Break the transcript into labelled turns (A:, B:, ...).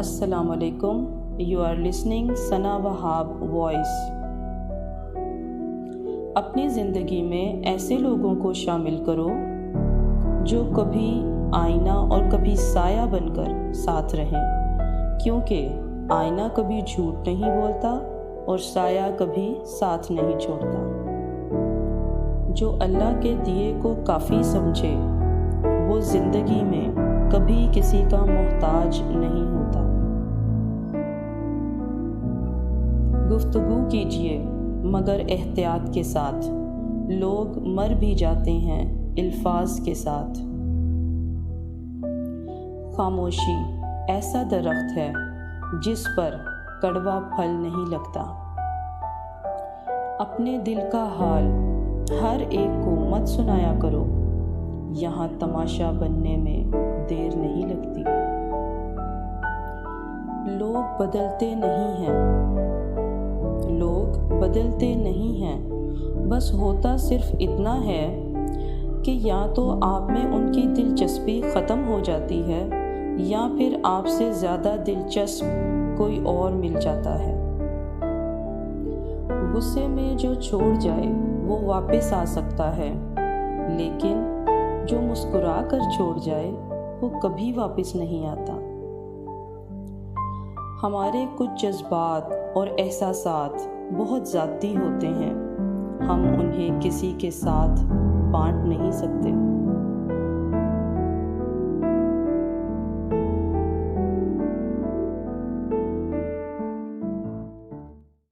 A: अस्सलामुअलैकुम। You are listening Sana Wahab voice. अपनी ज़िंदगी में ऐसे लोगों को शामिल करो जो कभी आईना और कभी साया बनकर साथ रहें, क्योंकि आईना कभी झूठ नहीं बोलता और साया कभी साथ नहीं छोड़ता। जो अल्लाह के दिए को काफ़ी समझे वो ज़िंदगी में कभी किसी का मोहताज नहीं होता। गुफ्तगू कीजिए मगर एहतियात के साथ, लोग मर भी जाते हैं अल्फाज के साथ। खामोशी ऐसा दरख्त है जिस पर कड़वा फल नहीं लगता। अपने दिल का हाल हर एक को मत सुनाया करो, यहाँ तमाशा बनने में देर नहीं लगती। लोग बदलते नहीं हैं, बस होता सिर्फ इतना है कि या तो आप में उनकी दिलचस्पी ख़त्म हो जाती है या फिर आपसे ज़्यादा दिलचस्प कोई और मिल जाता है। गुस्से में जो छोड़ जाए वो वापस आ सकता है, लेकिन जो मुस्कुरा कर छोड़ जाए वो कभी वापस नहीं आता। हमारे कुछ जज्बात और एहसासात बहुत ज़ाती होते हैं, हम उन्हें किसी के साथ बांट नहीं सकते।